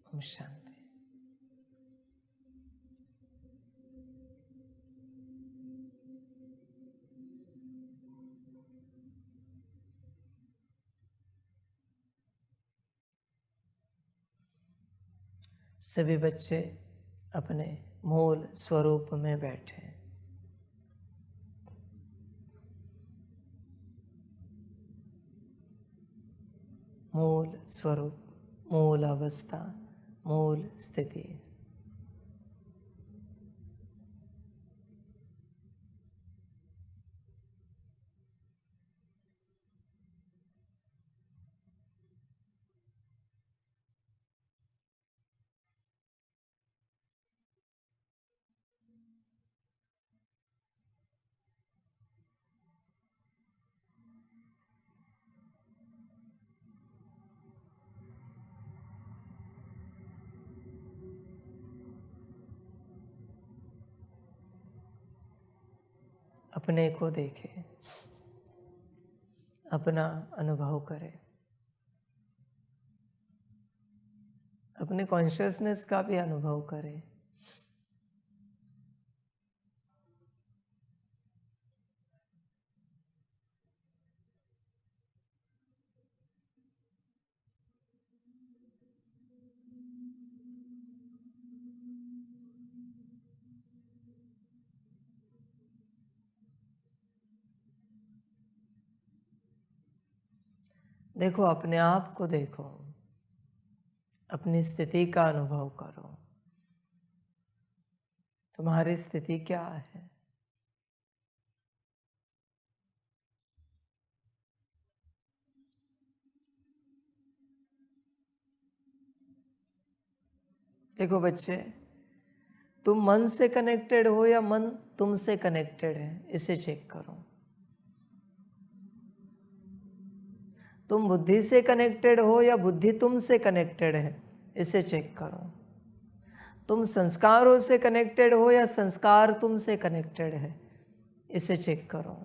ओम शांति। सभी बच्चे अपने मूल स्वरूप में बैठे। मूल स्वरूप, मूल अवस्था, मूल स्थिति। अपने को देखें, अपना अनुभव करें, अपने कॉन्शियसनेस का भी अनुभव करें। देखो, अपने आप को देखो, अपनी स्थिति का अनुभव करो। तुम्हारी स्थिति क्या है? देखो बच्चे, तुम मन से कनेक्टेड हो या मन तुमसे कनेक्टेड है, इसे चेक करो। तुम बुद्धि से कनेक्टेड हो या बुद्धि तुमसे कनेक्टेड है, इसे चेक करो। तुम संस्कारों से कनेक्टेड हो या संस्कार तुमसे कनेक्टेड है, इसे चेक करो।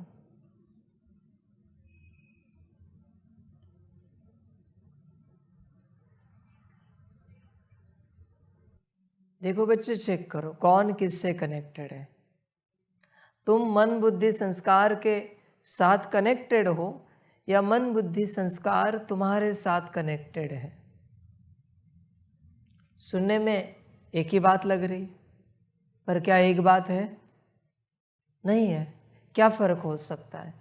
देखो बच्चे, चेक करो कौन किससे कनेक्टेड है। तुम मन बुद्धि संस्कार के साथ कनेक्टेड हो या मन बुद्धि संस्कार तुम्हारे साथ कनेक्टेड है। सुनने में एक ही बात लग रही, पर क्या एक बात है? नहीं है। क्या फर्क हो सकता है?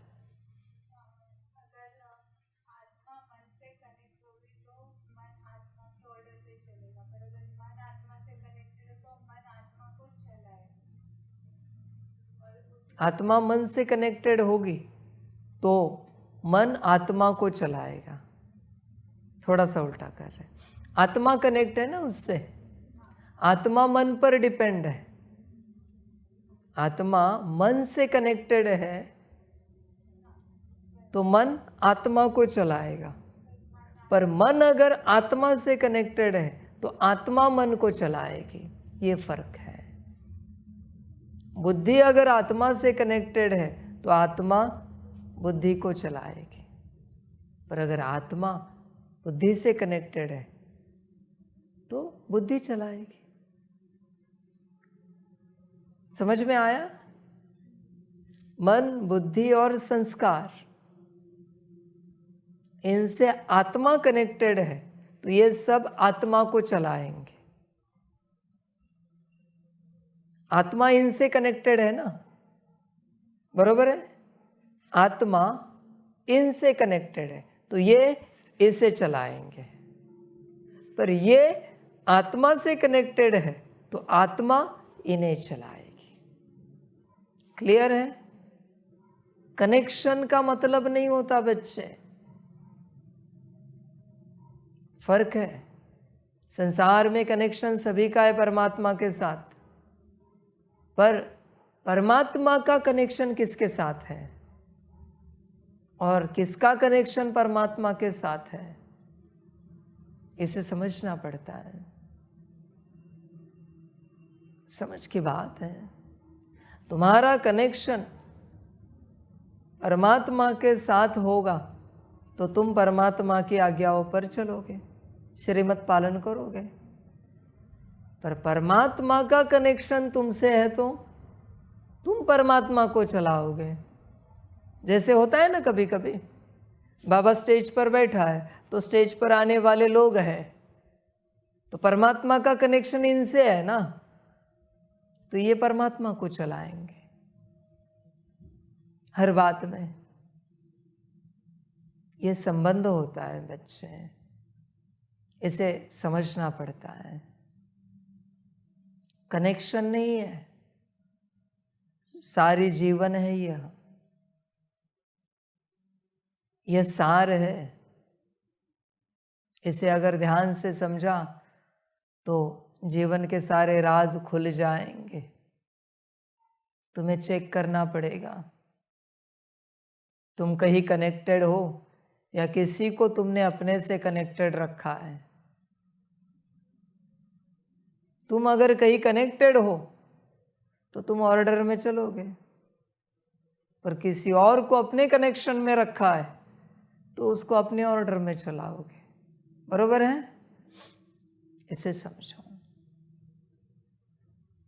आत्मा मन से कनेक्टेड होगी तो मन आत्मा को चलाएगा। थोड़ा सा उल्टा कर रहे हैं। आत्मा कनेक्ट है ना उससे, आत्मा मन पर डिपेंड है। आत्मा मन से कनेक्टेड है तो मन आत्मा को चलाएगा, पर मन अगर आत्मा से कनेक्टेड है तो आत्मा मन को चलाएगी। ये फर्क है। बुद्धि अगर आत्मा से कनेक्टेड है तो आत्मा बुद्धि को चलाएगी, पर अगर आत्मा बुद्धि से कनेक्टेड है तो बुद्धि चलाएगी। समझ में आया? मन बुद्धि और संस्कार, इनसे आत्मा कनेक्टेड है तो ये सब आत्मा को चलाएंगे। आत्मा इनसे कनेक्टेड है ना, बरोबर है? आत्मा इनसे कनेक्टेड है तो ये इसे चलाएंगे, पर ये आत्मा से कनेक्टेड है तो आत्मा इन्हें चलाएगी। क्लियर है? कनेक्शन का मतलब नहीं होता बच्चे, फर्क है। संसार में कनेक्शन सभी का है परमात्मा के साथ, पर परमात्मा का कनेक्शन किसके साथ है और किसका कनेक्शन परमात्मा के साथ है, इसे समझना पड़ता है। समझ की बात है। तुम्हारा कनेक्शन परमात्मा के साथ होगा तो तुम परमात्मा की आज्ञाओं पर चलोगे, श्रीमत पालन करोगे। पर परमात्मा का कनेक्शन तुमसे है तो तुम परमात्मा को चलाओगे। जैसे होता है ना, कभी कभी बाबा स्टेज पर बैठा है तो स्टेज पर आने वाले लोग हैं, तो परमात्मा का कनेक्शन इनसे है ना, तो ये परमात्मा को चलाएंगे हर बात में। ये संबंध होता है बच्चे, इसे समझना पड़ता है। कनेक्शन नहीं है, सारी जीवन है यह सार है। इसे अगर ध्यान से समझा तो जीवन के सारे राज खुल जाएंगे। तुम्हें चेक करना पड़ेगा तुम कहीं कनेक्टेड हो या किसी को तुमने अपने से कनेक्टेड रखा है। तुम अगर कहीं कनेक्टेड हो तो तुम ऑर्डर में चलोगे, पर किसी और को अपने कनेक्शन में रखा है तो उसको अपने ऑर्डर में चलाओगे। बरोबर है? इसे समझो।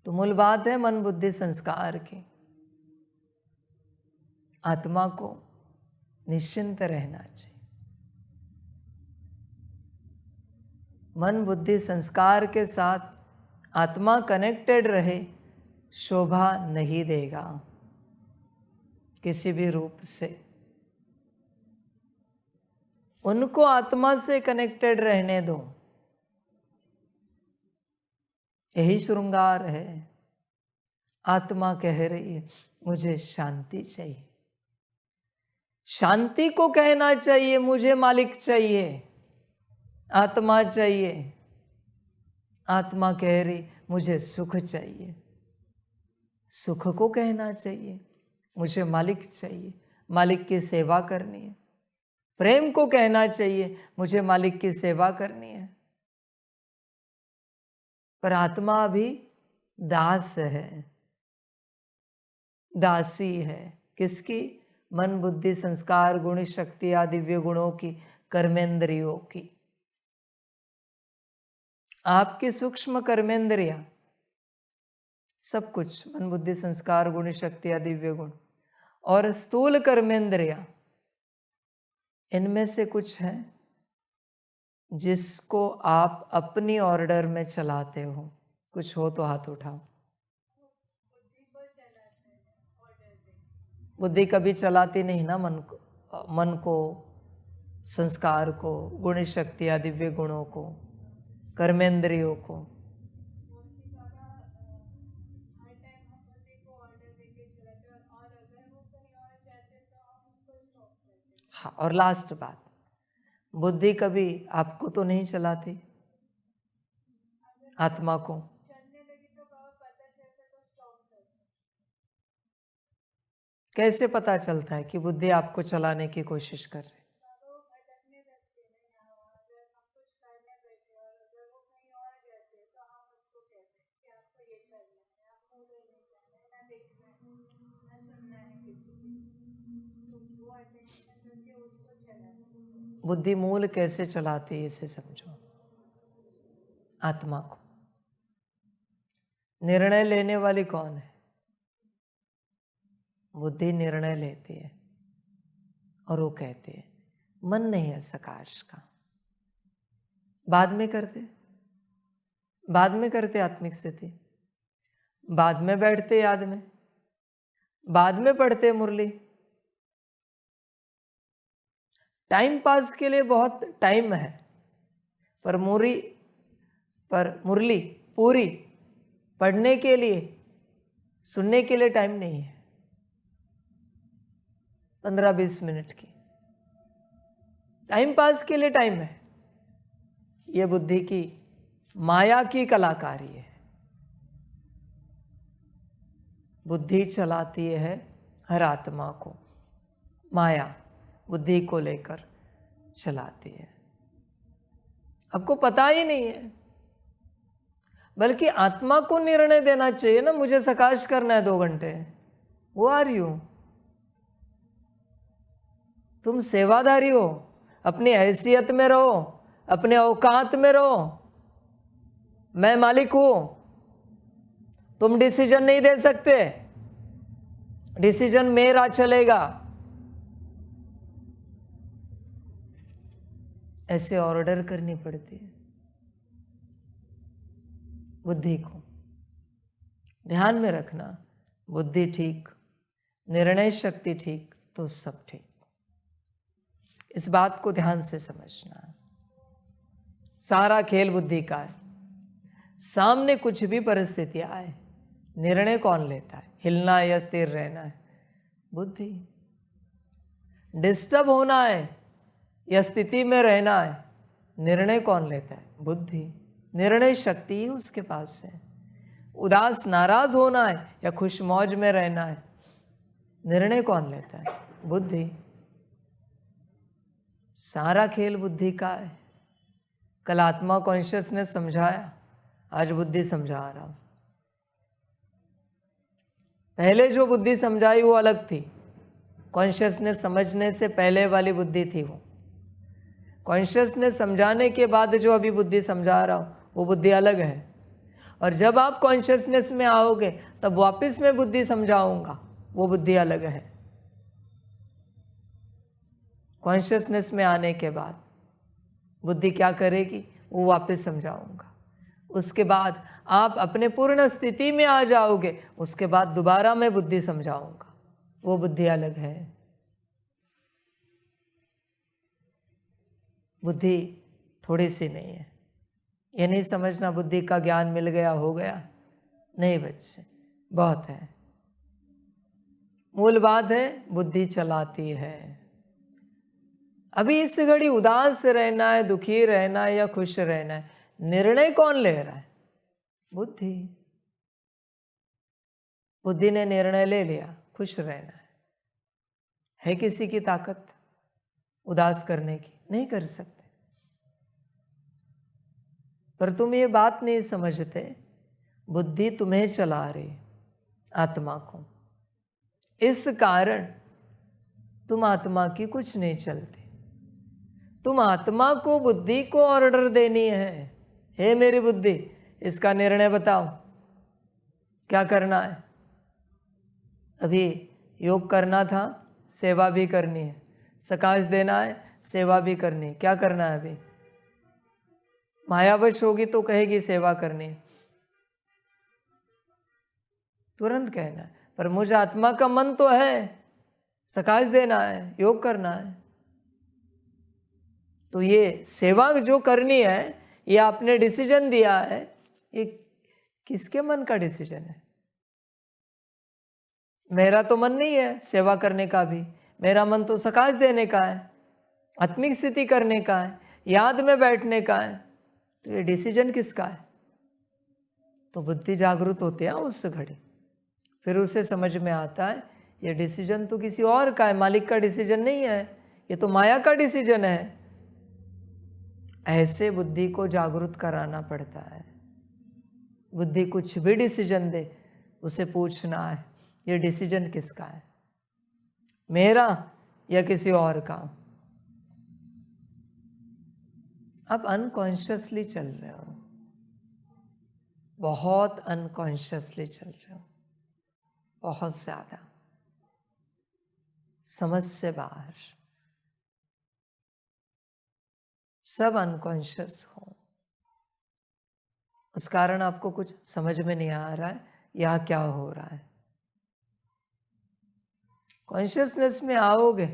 तो मूल बात है मन बुद्धि संस्कार की। आत्मा को निश्चिंत रहना चाहिए। मन बुद्धि संस्कार के साथ आत्मा कनेक्टेड रहे, शोभा नहीं देगा किसी भी रूप से। उनको आत्मा से कनेक्टेड रहने दो, यही श्रृंगार है। आत्मा कह रही है मुझे शांति चाहिए, शांति को कहना चाहिए मुझे मालिक चाहिए, आत्मा चाहिए। आत्मा कह रही मुझे सुख चाहिए, सुख को कहना चाहिए मुझे मालिक चाहिए, मालिक की सेवा करनी है। प्रेम को कहना चाहिए मुझे मालिक की सेवा करनी है। पर आत्मा अभी दास है, दासी है। किसकी? मन बुद्धि संस्कार गुण शक्ति आदि दिव्य गुणों की, कर्मेंद्रियों की। आपकी सूक्ष्म कर्मेंद्रियां, सब कुछ मन बुद्धि संस्कार गुण शक्ति आदि दिव्य गुण, और स्थूल कर्मेंद्रियां, इनमें से कुछ है जिसको आप अपनी ऑर्डर में चलाते हो। कुछ हो तो हाथ उठाओ। बुद्धि कभी चलाती नहीं ना मन को, संस्कार को, गुण शक्ति या दिव्य गुणों को, कर्मेंद्रियों को। हाँ, और लास्ट बात, बुद्धि कभी आपको तो नहीं चलाती, आत्मा को। कैसे पता चलता है कि बुद्धि आपको चलाने की कोशिश कर रही? बुद्धि मूल कैसे चलाती है इसे समझो। आत्मा को। निर्णय लेने वाली कौन है? बुद्धि निर्णय लेती है और वो कहती है मन नहीं है सकाश का। बाद में करते आत्मिक स्थिति, बाद में बैठते याद में, बाद में पढ़ते मुरली। टाइम पास के लिए बहुत टाइम है, पर मुरली पूरी पढ़ने के लिए, सुनने के लिए टाइम नहीं है। 15-20 मिनट की टाइम पास के लिए टाइम है। यह बुद्धि की माया की कलाकारी है। बुद्धि चलाती है हर आत्मा को, माया बुद्धि को लेकर चलाती है। आपको पता ही नहीं है, बल्कि आत्मा को निर्णय देना चाहिए ना, मुझे सकाश करना है 2 घंटे। वो आर यू, तुम सेवाधारी हो, अपनी हैसियत में रहो, अपने औकात में रहो। मैं मालिक हूं, तुम डिसीजन नहीं दे सकते, डिसीजन मेरा चलेगा, ऐसे ऑर्डर करनी पड़ती है बुद्धि को। ध्यान में रखना, बुद्धि ठीक, निर्णय शक्ति ठीक, तो सब ठीक। इस बात को ध्यान से समझना। सारा खेल बुद्धि का है। सामने कुछ भी परिस्थिति आए, निर्णय कौन लेता है? हिलना या स्थिर रहना है? बुद्धि। डिस्टर्ब होना है या स्थिति में रहना है, निर्णय कौन लेता है? बुद्धि। निर्णय शक्ति ही उसके पास है। उदास नाराज होना है या खुश मौज में रहना है, निर्णय कौन लेता है? बुद्धि। सारा खेल बुद्धि का है। कल आत्मा कॉन्शियसनेस समझाया, आज बुद्धि समझा रहा हूं। पहले जो बुद्धि समझाई वो अलग थी, कॉन्शियसनेस समझने से पहले वाली बुद्धि थी वो। कॉन्शियसनेस समझाने के बाद जो अभी बुद्धि समझा रहा हूं वो बुद्धि अलग है। और जब आप कॉन्शियसनेस में आओगे तब वापस मैं बुद्धि समझाऊंगा, वो बुद्धि अलग है। कॉन्शियसनेस में आने के बाद बुद्धि क्या करेगी, वो वापस समझाऊंगा। उसके बाद आप अपने पूर्ण स्थिति में आ जाओगे, उसके बाद दोबारा मैं बुद्धि समझाऊंगा, वो बुद्धि अलग है। बुद्धि थोड़ी सी नहीं है। ये नहीं समझना बुद्धि का ज्ञान मिल गया हो गया, नहीं बच्चे, बहुत है। मूल बात है बुद्धि चलाती है। अभी इस घड़ी उदास रहना है, दुखी रहना है या खुश रहना है, निर्णय कौन ले रहा है? बुद्धि। बुद्धि ने निर्णय ले लिया खुश रहना है किसी की ताकत उदास करने की? नहीं कर सकते। पर तुम ये बात नहीं समझते, बुद्धि तुम्हें चला रही, आत्मा को। इस कारण तुम आत्मा की कुछ नहीं चलती। तुम आत्मा को, बुद्धि को ऑर्डर देनी है, हे मेरी बुद्धि इसका निर्णय बताओ, क्या करना है। अभी योग करना था, सेवा भी करनी है, सकाश देना है, सेवा भी करनी है, क्या करना है? अभी मायावश होगी तो कहेगी सेवा करनी है, तुरंत कहना है। पर मुझे आत्मा का मन तो है, सकाश देना है, योग करना है। तो ये सेवा जो करनी है, ये आपने डिसीजन दिया है, ये किसके मन का डिसीजन है? मेरा तो मन नहीं है सेवा करने का भी, मेरा मन तो सकाश देने का है, आत्मिक स्थिति करने का है, याद में बैठने का है। तो ये डिसीजन किसका है? तो बुद्धि जागृत होती है उस घड़ी, फिर उसे समझ में आता है ये डिसीजन तो किसी और का है, मालिक का डिसीजन नहीं है, ये तो माया का डिसीजन है। ऐसे बुद्धि को जागृत कराना पड़ता है। बुद्धि कुछ भी डिसीजन दे, उसे पूछना है ये डिसीजन किसका है, मेरा या किसी और का? अब अनकॉन्शियसली चल रहे हो, बहुत अनकॉन्शियसली चल रहे हो, बहुत ज्यादा, समझ से बाहर, सब अनकॉन्शियस हो। उस कारण आपको कुछ समझ में नहीं आ रहा है या क्या हो रहा है। कॉन्शियसनेस में आओगे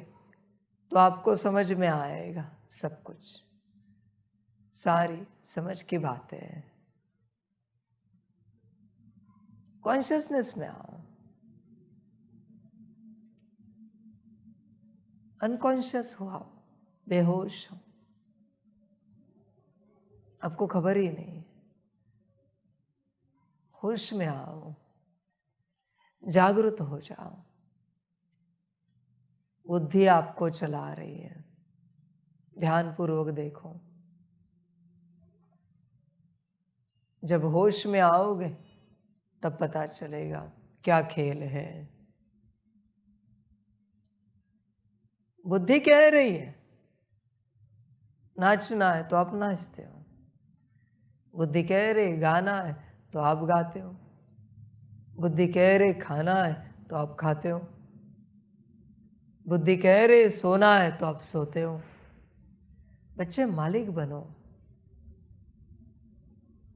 तो आपको समझ में आएगा सब कुछ, सारी समझ की बातें हैं। कॉन्शियसनेस में आओ, अनकॉन्शियस हो, आओ, बेहोश हो, आपको खबर ही नहीं है। होश में आओ, जागृत हो जाओ। बुद्धि आपको चला रही है, ध्यान पूर्वक देखो। जब होश में आओगे तब पता चलेगा क्या खेल है। बुद्धि कह रही है नाचना है तो आप नाचते हो, बुद्धि कह रही गाना है तो आप गाते हो, बुद्धि कह रही खाना है तो आप खाते हो, बुद्धि कह रही सोना है तो आप सोते हो। बच्चे मालिक बनो,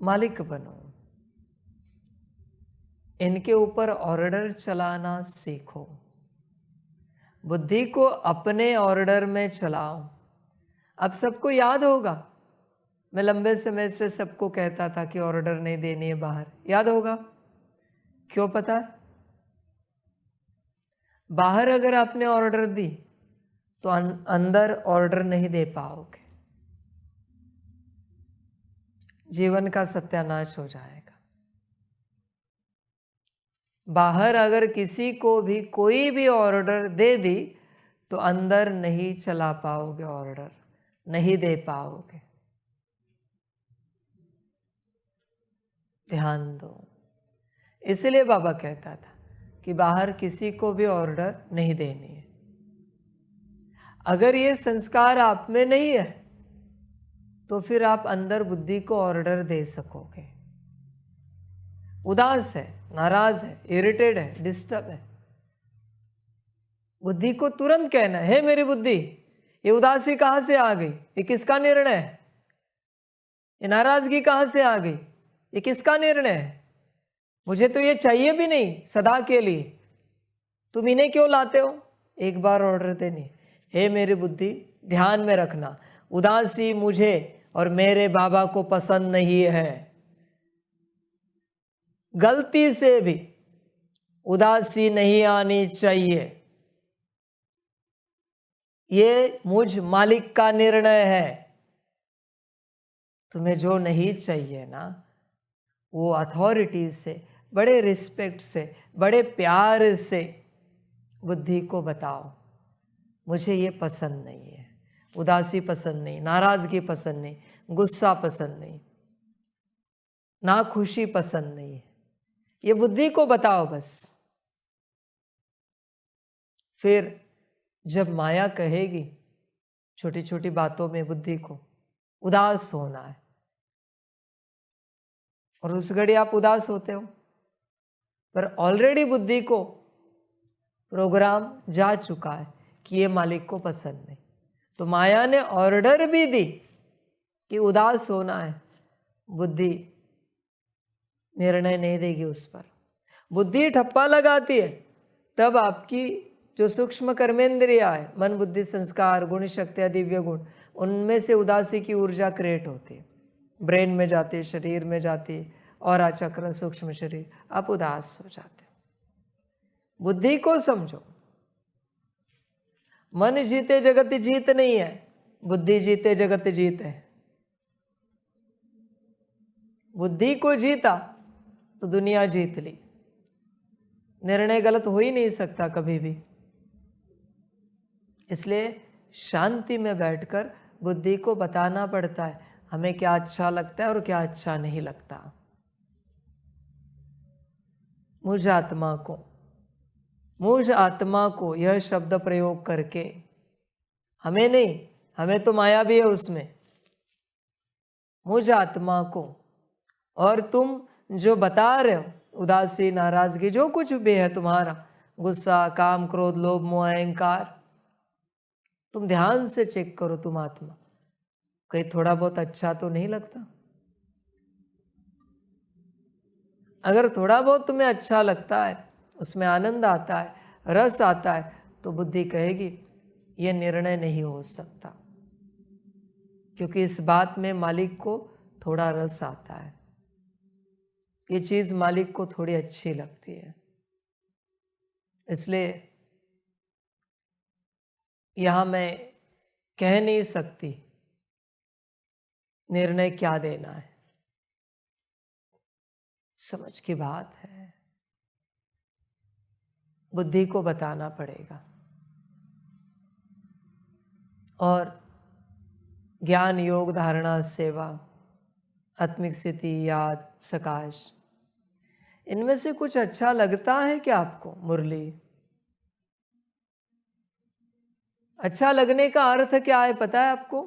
मालिक बनो, इनके ऊपर ऑर्डर चलाना सीखो, बुद्धि को अपने ऑर्डर में चलाओ। अब सबको याद होगा, मैं लंबे समय से सबको कहता था कि ऑर्डर नहीं देनी है बाहर, याद होगा क्यों? पता है, बाहर अगर आपने ऑर्डर दी तो अंदर ऑर्डर नहीं दे पाओगे, जीवन का सत्यानाश हो जाएगा। बाहर अगर किसी को भी कोई भी ऑर्डर दे दी तो अंदर नहीं चला पाओगे, ऑर्डर नहीं दे पाओगे। ध्यान दो, इसलिए बाबा कहता था कि बाहर किसी को भी ऑर्डर नहीं देनी है। अगर ये संस्कार आप में नहीं है तो फिर आप अंदर बुद्धि को ऑर्डर दे सकोगे। उदास है, नाराज है, इरिटेट है, डिस्टर्ब है, बुद्धि को तुरंत कहना है, मेरी बुद्धि ये उदासी कहां से आ गई, ये किसका निर्णय है? ये नाराजगी कहां से आ गई, ये किसका निर्णय है? मुझे तो ये चाहिए भी नहीं सदा के लिए, तुम इन्हें क्यों लाते हो? एक बार ऑर्डर देनी, हे मेरी बुद्धि ध्यान में रखना, उदासी मुझे और मेरे बाबा को पसंद नहीं है। गलती से भी उदासी नहीं आनी चाहिए, ये मुझ मालिक का निर्णय है। तुम्हें जो नहीं चाहिए ना, वो अथॉरिटी से, बड़े रिस्पेक्ट से, बड़े प्यार से बुद्धि को बताओ, मुझे ये पसंद नहीं है, उदासी पसंद नहीं, नाराजगी पसंद नहीं, गुस्सा पसंद नहीं, नाखुशी पसंद नहीं है, ये बुद्धि को बताओ बस। फिर जब माया कहेगी छोटी छोटी बातों में बुद्धि को उदास होना है, और उस घड़ी आप उदास होते हो, पर ऑलरेडी बुद्धि को प्रोग्राम जा चुका है कि ये मालिक को पसंद नहीं, तो माया ने ऑर्डर भी दी कि उदास होना है, बुद्धि निर्णय नहीं देगी उस पर। बुद्धि ठप्पा लगाती है तब आपकी जो सूक्ष्म कर्मेंद्रिया है, मन बुद्धि संस्कार गुण शक्ति दिव्य गुण, उनमें से उदासी की ऊर्जा क्रिएट होती है, ब्रेन में जाती है, शरीर में जाती है, और चक्र सूक्ष्म शरीर, आप उदास हो जाते। बुद्धि को समझो, मन जीते जगत जीत नहीं है, बुद्धि जीते जगत जीत है। बुद्धि को जीता तो दुनिया जीत ली, निर्णय गलत हो ही नहीं सकता कभी भी। इसलिए शांति में बैठकर बुद्धि को बताना पड़ता है हमें क्या अच्छा लगता है और क्या अच्छा नहीं लगता। मुझ आत्मा को यह शब्द प्रयोग करके, हमें नहीं, हमें तो माया भी है उसमें, मुझ आत्मा को, और तुम जो बता रहे हो उदासी नाराजगी जो कुछ भी है तुम्हारा, गुस्सा काम क्रोध लोभ मोह अहंकार, तुम ध्यान से चेक करो तुम आत्मा, कहीं थोड़ा बहुत अच्छा तो नहीं लगता? अगर थोड़ा बहुत तुम्हें अच्छा लगता है, उसमें आनंद आता है, रस आता है, तो बुद्धि कहेगी यह निर्णय नहीं हो सकता, क्योंकि इस बात में मालिक को थोड़ा रस आता है, ये चीज मालिक को थोड़ी अच्छी लगती है। इसलिए यहां मैं कह नहीं सकती निर्णय क्या देना है, समझ की बात है, बुद्धि को बताना पड़ेगा। और ज्ञान योग धारणा सेवा आत्मिक स्थिति याद सकाश, इनमें से कुछ अच्छा लगता है क्या आपको? मुरली, अच्छा लगने का अर्थ क्या है पता है आपको?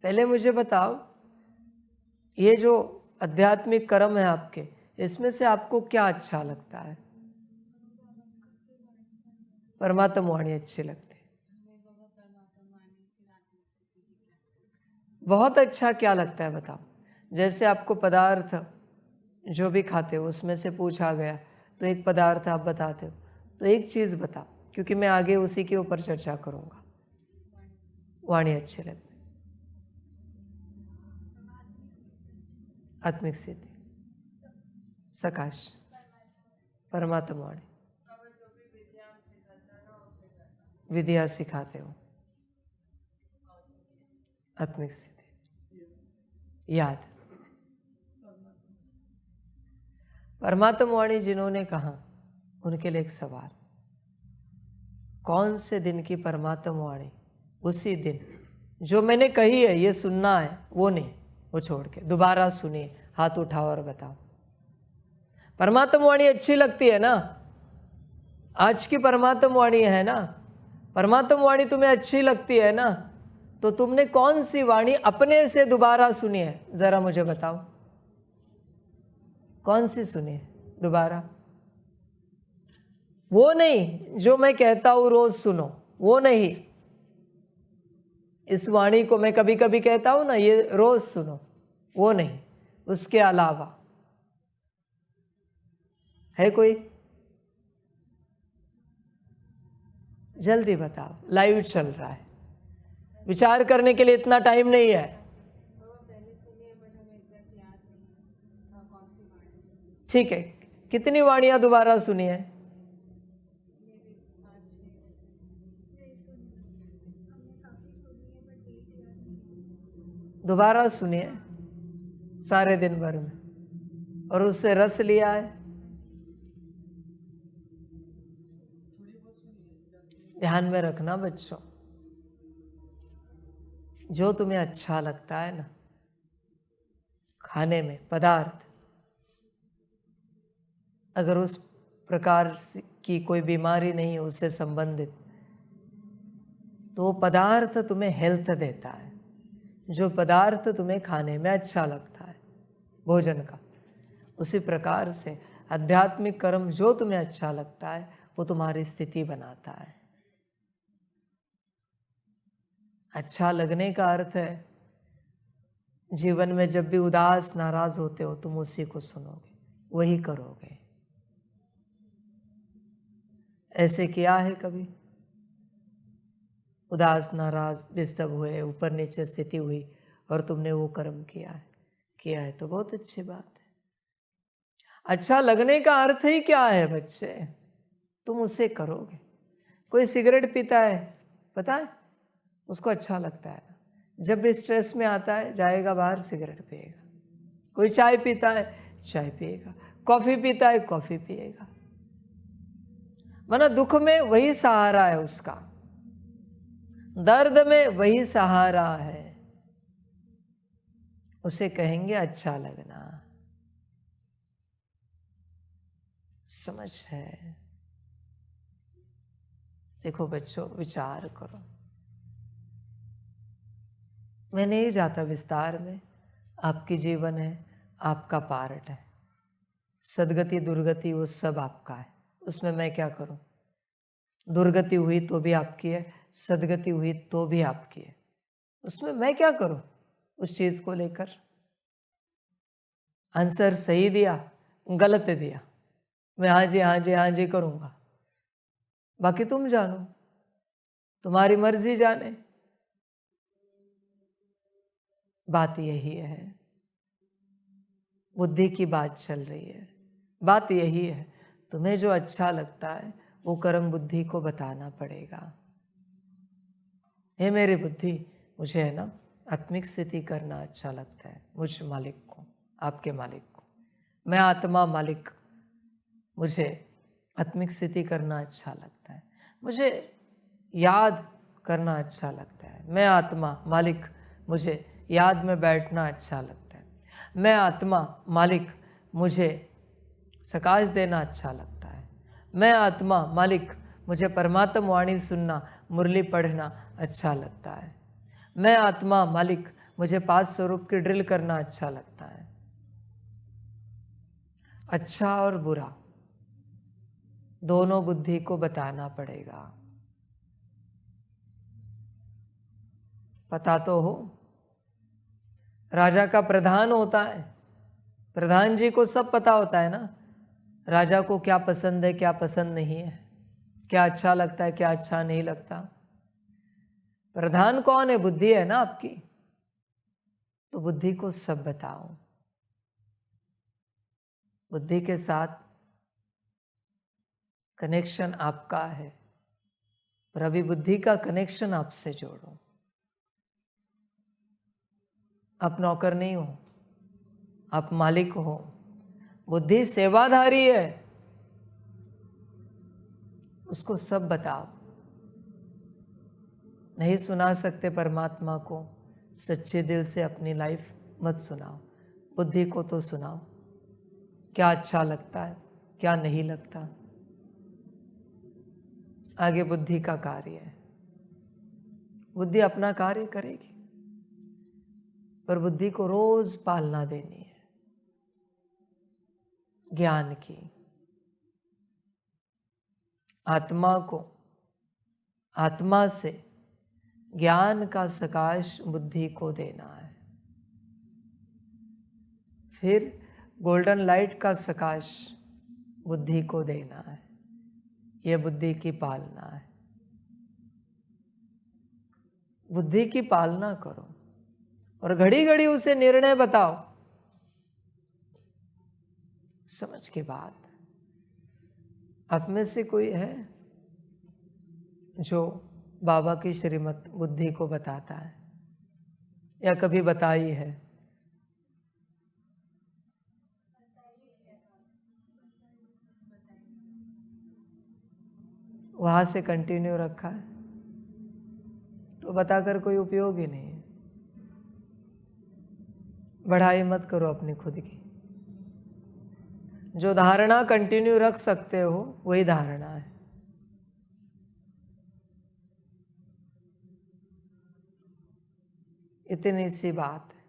पहले मुझे बताओ, ये जो आध्यात्मिक कर्म है आपके, इसमें से आपको क्या अच्छा लगता है? परमात्मा वाणी अच्छी लगती है। बहुत अच्छा क्या लगता है बताओ? जैसे आपको पदार्थ जो भी खाते हो उसमें से पूछा गया तो एक पदार्थ आप बताते हो, तो एक चीज़ बताओ, क्योंकि मैं आगे उसी के ऊपर चर्चा करूँगा। वाणी अच्छी लगती है। आत्मिक स्थिति, सकाश, परमात्मा वाणी, विद्या सिखाते हो, आत्मिक स्थिति, याद, परमात्मा वाणी जिन्होंने कहा उनके लिए एक सवाल, कौन से दिन की परमात्मा वाणी? उसी दिन जो मैंने कही है, ये सुनना है, वो नहीं, वो छोड़ के दोबारा सुनिए, हाथ उठाओ और बताओ। परमात्मा वाणी अच्छी लगती है ना? आज की परमात्मा वाणी है ना? परमात्मा वाणी तुम्हें अच्छी लगती है ना? तो तुमने कौन सी वाणी अपने से दोबारा सुनी है, जरा मुझे बताओ, कौन सी सुनी है दोबारा? वो नहीं जो मैं कहता हूं रोज सुनो, वो नहीं। इस वाणी को मैं कभी कभी कहता हूं ना, ये रोज सुनो, वो नहीं। उसके अलावा है कोई? जल्दी बताओ, लाइव चल रहा है, विचार करने के लिए इतना टाइम नहीं है। ठीक है, कितनी वाणियां दोबारा सुनी है? दोबारा सुनिए सारे दिन भर में, और उससे रस लिया है? ध्यान में रखना बच्चों, जो तुम्हें अच्छा लगता है ना खाने में पदार्थ, अगर उस प्रकार की कोई बीमारी नहीं है उससे संबंधित, तो वो पदार्थ तुम्हें हेल्थ देता है। जो पदार्थ तुम्हें खाने में अच्छा लगता है भोजन का, उसी प्रकार से आध्यात्मिक कर्म जो तुम्हें अच्छा लगता है वो तुम्हारी स्थिति बनाता है। अच्छा लगने का अर्थ है जीवन में जब भी उदास नाराज होते हो तुम उसी को सुनोगे, वही करोगे। ऐसे किया है कभी? उदास नाराज डिस्टर्ब हुए, ऊपर नीचे स्थिति हुई और तुमने वो कर्म किया है? किया है तो बहुत अच्छी बात है। अच्छा लगने का अर्थ ही क्या है बच्चे? तुम उसे करोगे। कोई सिगरेट पीता है, पता है, उसको अच्छा लगता है ना, जब भी स्ट्रेस में आता है जाएगा बाहर सिगरेट पिएगा। कोई चाय पीता है, चाय पिएगा। कॉफी पीता है, कॉफी पिएगा। माना दुख में वही सहारा है उसका, दर्द में वही सहारा है, उसे कहेंगे अच्छा लगना। समझ है? देखो बच्चों, विचार करो। मैं नहीं जाता विस्तार में, आपकी जीवन है, आपका पार्ट है, सदगति दुर्गति वो सब आपका है, उसमें मैं क्या करूं? दुर्गति हुई तो भी आपकी है, सदगति हुई तो भी आपकी है, उसमें मैं क्या करूं उस चीज को लेकर? आंसर सही दिया, गलत दिया, मैं हाँ जी हाँ जी हाँ जी करूंगा, बाकी तुम जानो, तुम्हारी मर्जी जाने। बात यही है, बुद्धि की बात चल रही है, बात यही है, तुम्हें जो अच्छा लगता है वो कर्म बुद्धि को बताना पड़ेगा। हे मेरी बुद्धि, मुझे है ना आत्मिक स्थिति करना अच्छा लगता है, मुझ मालिक को, आपके मालिक को, मैं आत्मा मालिक, मुझे आत्मिक स्थिति करना अच्छा लगता है, मुझे याद करना अच्छा लगता है, मैं आत्मा मालिक, मुझे याद में बैठना अच्छा लगता है, मैं आत्मा मालिक, मुझे सकाश देना अच्छा लगता है, मैं आत्मा मालिक, मुझे परमात्मा वाणी सुनना, मुरली पढ़ना अच्छा लगता है, मैं आत्मा मालिक, मुझे 5 स्वरूप की ड्रिल करना अच्छा लगता है। अच्छा और बुरा दोनों बुद्धि को बताना पड़ेगा। पता तो हो, राजा का प्रधान होता है, प्रधान जी को सब पता होता है ना, राजा को क्या पसंद है क्या पसंद नहीं है, क्या अच्छा लगता है क्या अच्छा नहीं लगता। प्रधान कौन है? बुद्धि है ना आपकी। तो बुद्धि को सब बताओ, बुद्धि के साथ कनेक्शन आपका है, पर अभी बुद्धि का कनेक्शन आपसे जोड़ो। आप नौकर नहीं हो, आप मालिक हो। बुद्धि सेवाधारी है, उसको सब बताओ। नहीं सुना सकते परमात्मा को, सच्चे दिल से अपनी लाइफ मत सुनाओ, बुद्धि को तो सुनाओ। क्या अच्छा लगता है क्या नहीं लगता, आगे बुद्धि का कार्य है। बुद्धि अपना कार्य करेगी, पर बुद्धि को रोज पालना देनी है ज्ञान की। आत्मा को आत्मा से ज्ञान का सकाश बुद्धि को देना है, फिर गोल्डन लाइट का सकाश बुद्धि को देना है। यह बुद्धि की पालना है। बुद्धि की पालना करो और घड़ी घड़ी उसे निर्णय बताओ। समझ के बाद आप में से कोई है जो बाबा की श्रीमत बुद्धि को बताता है या कभी बताई है? वहां से कंटिन्यू रखा है तो बताकर कोई उपयोग ही नहीं है। बढ़ाई मत करो अपनी खुद की। जो धारणा कंटिन्यू रख सकते हो वही धारणा है। इतनी सी बात है।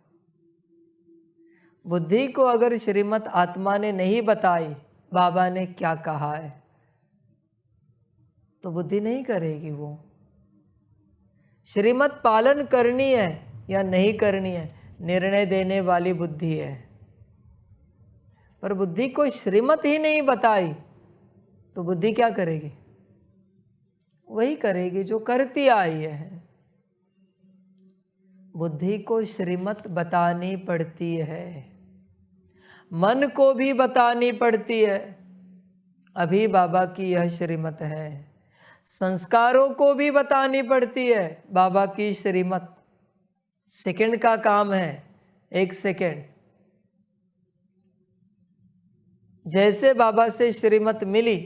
बुद्धि को अगर श्रीमत आत्मा ने नहीं बताई, बाबा ने क्या कहा है, तो बुद्धि नहीं करेगी। वो श्रीमत पालन करनी है या नहीं करनी है, निर्णय देने वाली बुद्धि है। पर बुद्धि को श्रीमत ही नहीं बताई तो बुद्धि क्या करेगी? वही करेगी जो करती आई है। बुद्धि को श्रीमत बतानी पड़ती है, मन को भी बतानी पड़ती है। अभी बाबा की यह श्रीमत है। संस्कारों को भी बतानी पड़ती है, बाबा की श्रीमत। सेकंड का काम है, 1 सेकंड। जैसे बाबा से श्रीमत मिली,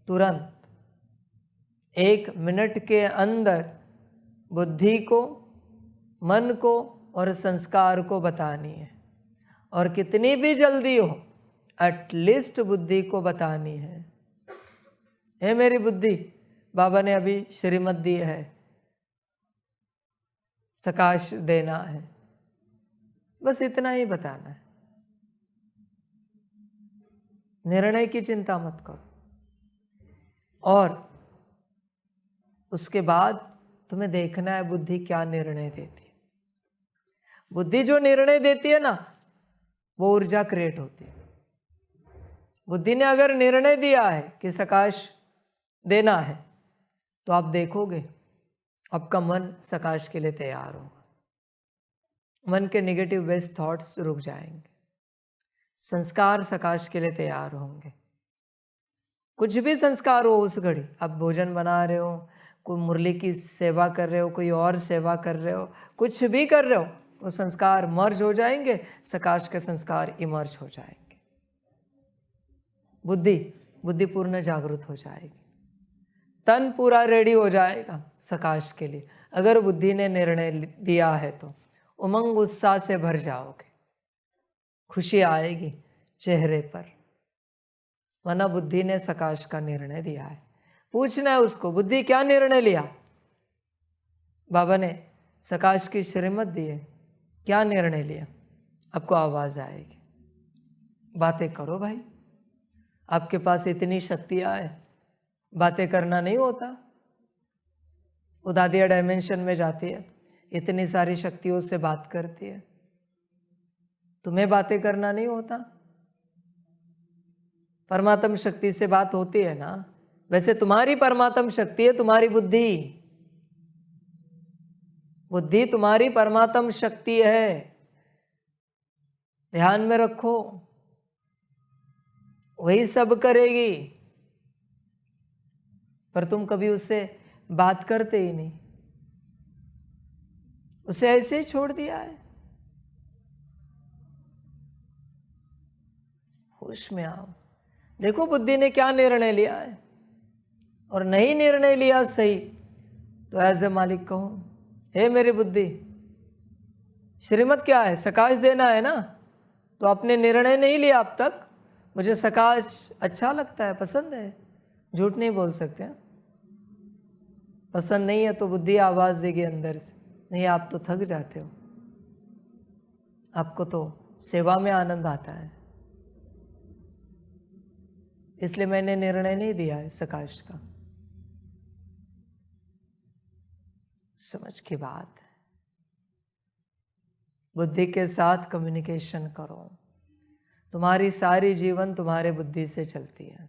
तुरंत 1 मिनट के अंदर बुद्धि को, मन को और संस्कार को बतानी है। और कितनी भी जल्दी हो, एटलीस्ट बुद्धि को बतानी है। हे मेरी बुद्धि, बाबा ने अभी श्रीमत दी है, सकाश देना है, बस इतना ही बताना है। निर्णय की चिंता मत करो। और उसके बाद तुम्हें देखना है बुद्धि क्या निर्णय देती है। बुद्धि जो निर्णय देती है ना, वो ऊर्जा क्रिएट होती है। बुद्धि ने अगर निर्णय दिया है कि सकाश देना है, तो आप देखोगे आपका मन सकाश के लिए तैयार होगा। मन के नेगेटिव वेस्ट थॉट्स रुक जाएंगे, संस्कार सकाश के लिए तैयार होंगे। कुछ भी संस्कार हो उस घड़ी, आप भोजन बना रहे हो, कोई मुरली की सेवा कर रहे हो, कोई और सेवा कर रहे हो, कुछ भी कर रहे हो, वो संस्कार मर्ज हो जाएंगे, सकाश के संस्कार इमर्ज हो जाएंगे। बुद्धि पूर्ण जागृत हो जाएगी, तन पूरा रेडी हो जाएगा सकाश के लिए। अगर बुद्धि ने निर्णय दिया है तो उमंग उत्साह से भर जाओगे, खुशी आएगी चेहरे पर, वरना बुद्धि ने सकाश का निर्णय दिया है। पूछना है उसको, बुद्धि क्या निर्णय लिया? बाबा ने सकाश की श्रीमत दी है, क्या निर्णय लिया? आपको आवाज आएगी, बातें करो भाई, आपके पास इतनी शक्तियां है, बातें करना नहीं होता? वो दादिया डायमेंशन में जाती है, इतनी सारी शक्तियों से बात करती है, तुम्हें बातें करना नहीं होता? परमात्म शक्ति से बात होती है ना? वैसे तुम्हारी परमात्म शक्ति है तुम्हारी बुद्धि, बुद्धि तुम्हारी परमात्म शक्ति है, ध्यान में रखो, वही सब करेगी, पर तुम कभी उससे बात करते ही नहीं, उसे ऐसे ही छोड़ दिया है। होश में आओ, देखो बुद्धि ने क्या निर्णय लिया है, और नहीं निर्णय लिया सही तो एज ए मालिक कहो, हे मेरी बुद्धि, श्रीमत क्या है? सकाश देना है ना, तो आपने निर्णय नहीं लिया अब तक, मुझे सकाश अच्छा लगता है, पसंद है, झूठ नहीं बोल सकते हैं? पसंद नहीं है तो बुद्धि आवाज देगी अंदर से, नहीं आप तो थक जाते हो, आपको तो सेवा में आनंद आता है, इसलिए मैंने निर्णय नहीं दिया है सकाश का। समझ की बात है, बुद्धि के साथ कम्युनिकेशन करो, तुम्हारी सारी जीवन तुम्हारे बुद्धि से चलती है,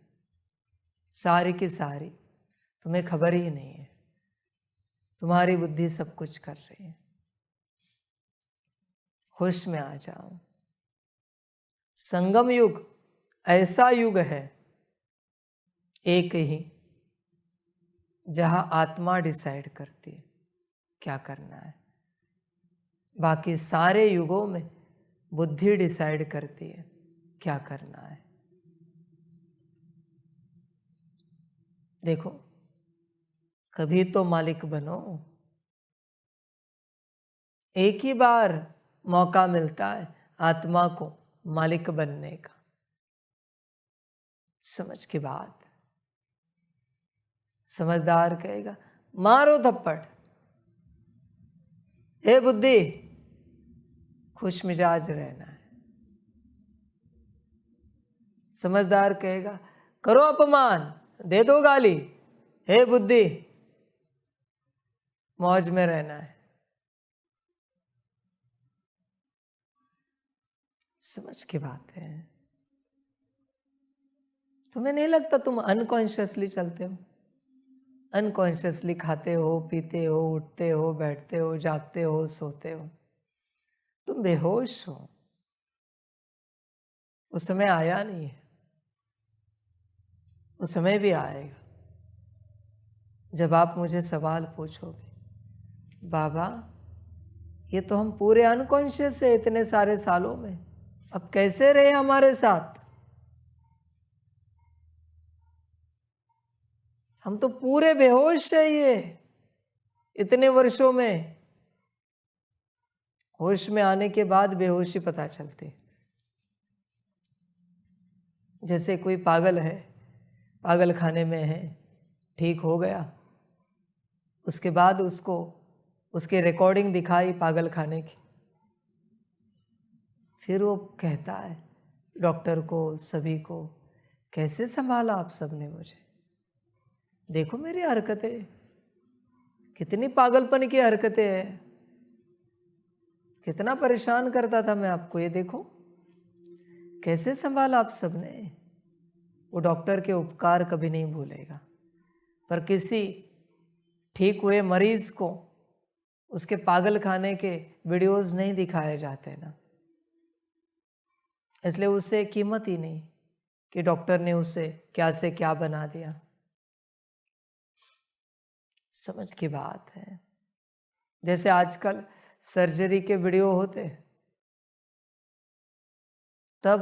सारी की सारी, तुम्हें खबर ही नहीं है, तुम्हारी बुद्धि सब कुछ कर रही है। होश में आ जाओ, संगम युग ऐसा युग है एक ही, जहां आत्मा डिसाइड करती है क्या करना है, बाकी सारे युगों में बुद्धि डिसाइड करती है क्या करना है। देखो, कभी तो मालिक बनो, एक ही बार मौका मिलता है आत्मा को मालिक बनने का। समझ की बात, समझदार कहेगा मारो थप्पड़, हे बुद्धि खुश मिजाज रहना है। समझदार कहेगा करो अपमान, दे दो गाली, हे बुद्धि मौज में रहना है। समझ की बात है, तुम्हें नहीं लगता तुम अनकॉन्शियसली चलते हो? अनकॉन्शियसली खाते हो, पीते हो, उठते हो, बैठते हो, जागते हो, सोते हो, तुम बेहोश हो, उस समय आया नहीं है, उस समय भी आएगा जब आप मुझे सवाल पूछोगे, बाबा ये तो हम पूरे अनकॉन्शियस है इतने सारे सालों में, अब कैसे रहे हमारे साथ? हम तो पूरे बेहोश है ये इतने वर्षों में। होश में आने के बाद बेहोशी पता चलती, जैसे कोई पागल है, पागल खाने में है, ठीक हो गया, उसके बाद उसको उसकी रिकॉर्डिंग दिखाई पागल खाने की, फिर वो कहता है डॉक्टर को, सभी को, कैसे संभाला आप सबने मुझे, देखो मेरी हरकतें कितनी पागलपन की हरकतें हैं, कितना परेशान करता था मैं आपको, ये देखो कैसे संभाला आप सबने। वो डॉक्टर के उपकार कभी नहीं भूलेगा, पर किसी ठीक हुए मरीज को उसके पागल खाने के वीडियोस नहीं दिखाए जाते ना, इसलिए उससे कीमत ही नहीं कि डॉक्टर ने उसे क्या से क्या बना दिया। समझ की बात है, जैसे आजकल सर्जरी के वीडियो होते, तब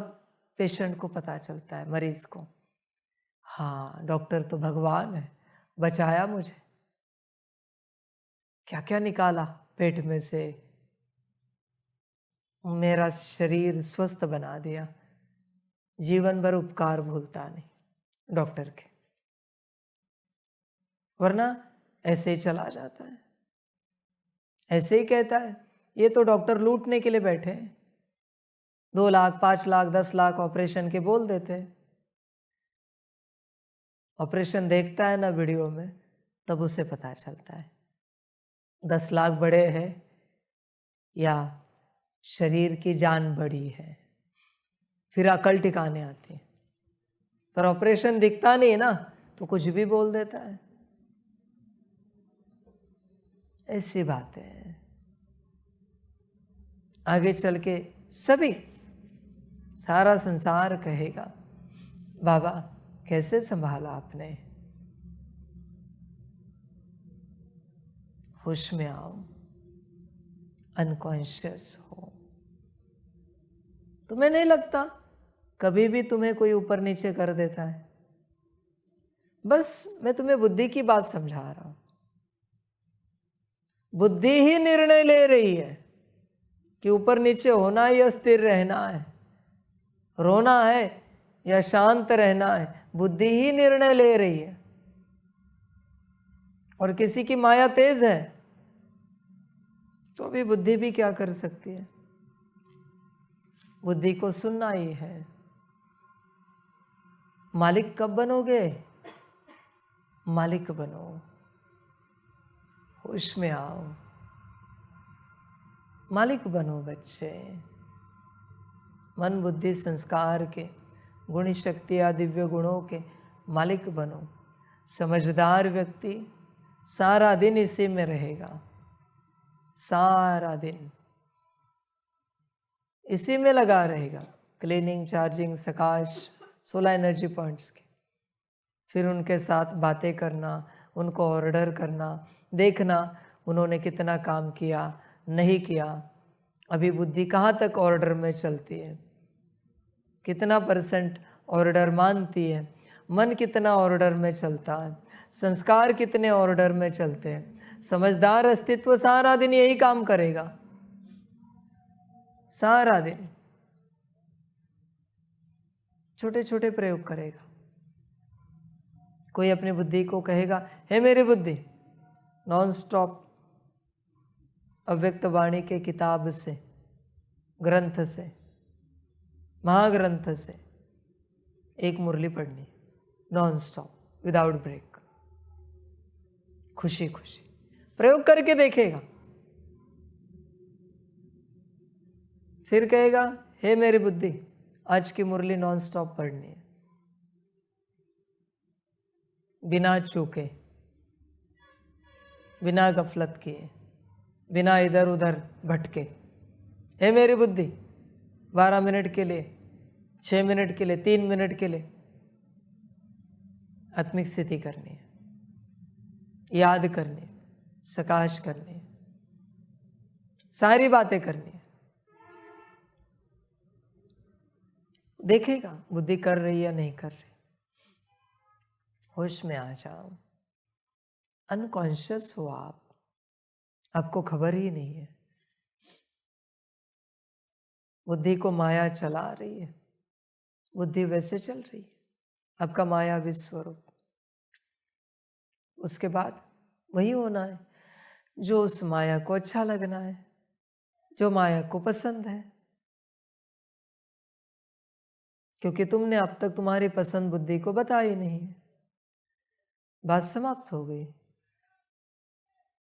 पेशेंट को पता चलता है, मरीज को, हाँ डॉक्टर तो भगवान है, बचाया मुझे, क्या क्या निकाला पेट में से, मेरा शरीर स्वस्थ बना दिया। जीवन भर उपकार भूलता नहीं डॉक्टर के, वरना ऐसे ही चला जाता है, ऐसे ही कहता है ये तो डॉक्टर लूटने के लिए बैठे हैं। 2 लाख 5 लाख 10 लाख ऑपरेशन के बोल देते हैं। ऑपरेशन देखता है ना वीडियो में, तब उसे पता चलता है 10 लाख बड़े हैं या शरीर की जान बड़ी है। फिर अकल टिकाने आती है। पर ऑपरेशन दिखता नहीं ना, तो कुछ भी बोल देता है। ऐसी बात है। आगे चल के सभी सारा संसार कहेगा, बाबा कैसे संभाला आपने, होश में आओ, अनकॉन्शियस हो। तुम्हें नहीं लगता कभी भी तुम्हें कोई ऊपर नीचे कर देता है? बस मैं तुम्हें बुद्धि की बात समझा रहा हूं। बुद्धि ही निर्णय ले रही है कि ऊपर नीचे होना या स्थिर रहना है, रोना है या शांत रहना है। बुद्धि ही निर्णय ले रही है। और किसी की माया तेज है तो भी बुद्धि भी क्या कर सकती है? बुद्धि को सुनना ही है। मालिक कब बनोगे? मालिक बनो, होश में आओ, मालिक बनो बच्चे। मन बुद्धि संस्कार के गुण शक्ति या दिव्य गुणों के मालिक बनो। समझदार व्यक्ति सारा दिन इसी में रहेगा, सारा दिन इसी में लगा रहेगा। क्लीनिंग, चार्जिंग, सकाश, 16 एनर्जी पॉइंट्स के। फिर उनके साथ बातें करना, उनको ऑर्डर करना, देखना उन्होंने कितना काम किया नहीं किया, अभी बुद्धि कहाँ तक ऑर्डर में चलती है, कितना % ऑर्डर मानती है, मन कितना ऑर्डर में चलता है, संस्कार कितने ऑर्डर में चलते हैं। समझदार अस्तित्व सारा दिन यही काम करेगा, सारा दिन छोटे छोटे प्रयोग करेगा। कोई अपनी बुद्धि को कहेगा, हे मेरी बुद्धि, नॉन स्टॉप अव्यक्त वाणी के किताब से, ग्रंथ से, महाग्रंथ से एक मुरली पढ़नी, नॉन स्टॉप, विदाउट ब्रेक, खुशी खुशी प्रयोग करके देखेगा। फिर कहेगा, हे मेरी बुद्धि, आज की मुरली नॉन स्टॉप पढ़नी है, बिना चूके, बिना गफलत किए, बिना इधर उधर भटके। हे मेरी बुद्धि, 12 मिनट के लिए, 6 मिनट के लिए, 3 मिनट के लिए आत्मिक स्थिति करनी है, याद करनी है, सकाश करनी है, सारी बातें करनी है। देखेगा बुद्धि कर रही या नहीं कर रही। होश में आ जाओ, अनकॉन्शियस हो आप, आपको खबर ही नहीं है। बुद्धि को माया चला रही है, बुद्धि वैसे चल रही है, आपका मायावी स्वरूप। उसके बाद वही होना है जो उस माया को अच्छा लगना है, जो माया को पसंद है। क्योंकि तुमने अब तक तुम्हारी पसंद बुद्धि को बताई नहीं है। बात समाप्त हो गई।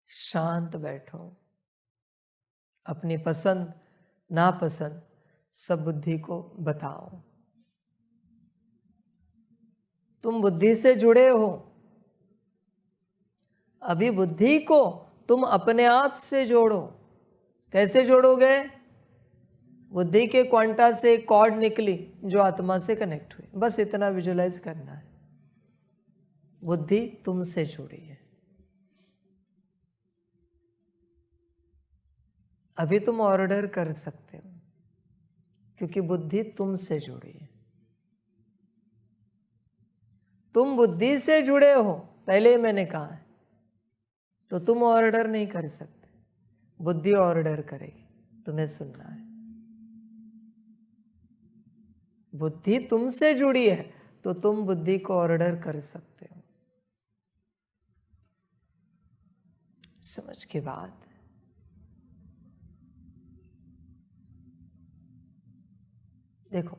शांत बैठो, अपनी पसंद नापसंद सब बुद्धि को बताओ। तुम बुद्धि से जुड़े हो, अभी बुद्धि को तुम अपने आप से जोड़ो। कैसे जोड़ोगे? बुद्धि के क्वांटा से एक कॉर्ड निकली जो आत्मा से कनेक्ट हुई, बस इतना विजुलाइज करना है। बुद्धि तुमसे जुड़ी है। अभी तुम ऑर्डर कर सकते हो क्योंकि बुद्धि तुमसे जुड़ी है। तुम बुद्धि से जुड़े हो, पहले मैंने कहा है, तो तुम ऑर्डर नहीं कर सकते, बुद्धि ऑर्डर करेगी, तुम्हें सुनना है। बुद्धि तुमसे जुड़ी है तो तुम बुद्धि को ऑर्डर कर सकते हो। समझ के बाद देखो,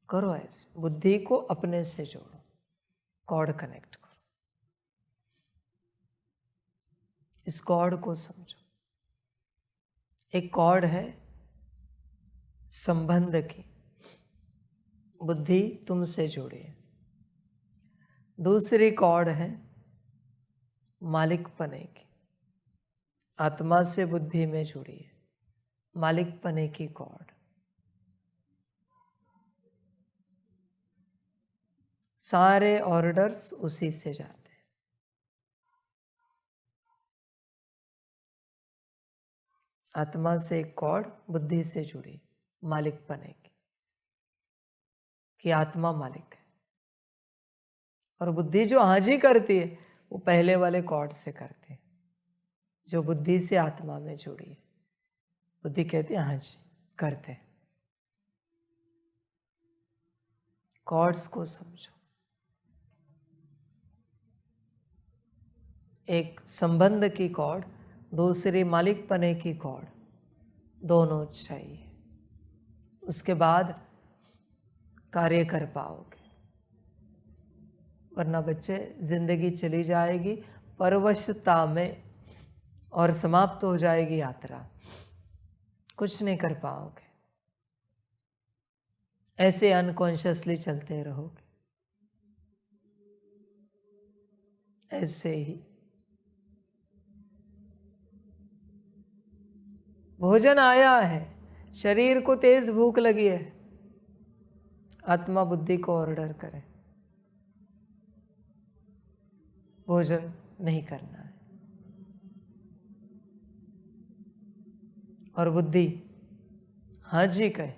करो ऐसे, बुद्धि को अपने से जोड़ो, कॉर्ड कनेक्ट करो, इस कॉर्ड को समझो। एक कॉर्ड है संबंध की, बुद्धि तुमसे जुड़ी है। दूसरी कॉर्ड है मालिकपने की, आत्मा से बुद्धि में जुड़ी है, मालिकपने की कॉर्ड। सारे ऑर्डर्स उसी से जाते हैं। आत्मा से एक कॉर्ड बुद्धि से जुड़ी, मालिकपने की, कि आत्मा मालिक है। और बुद्धि जो हाजी करती है वो पहले वाले कॉर्ड से करती है, जो बुद्धि से आत्मा में जुड़ी है। बुद्धि कहती है हाँ जी करते हैं। कॉर्ड्स को समझो। एक संबंध की कॉर्ड, दूसरी मालिकपने की कॉर्ड, दोनों चाहिए, उसके बाद कार्य कर पाओगे। वरना बच्चे जिंदगी चली जाएगी परवशता में और समाप्त हो जाएगी यात्रा, कुछ नहीं कर पाओगे। ऐसे अनकॉन्शियसली चलते रहोगे, ऐसे ही। भोजन आया है, शरीर को तेज भूख लगी है, आत्मा बुद्धि को ऑर्डर करे भोजन नहीं करना है, और बुद्धि हाँ जी कहे,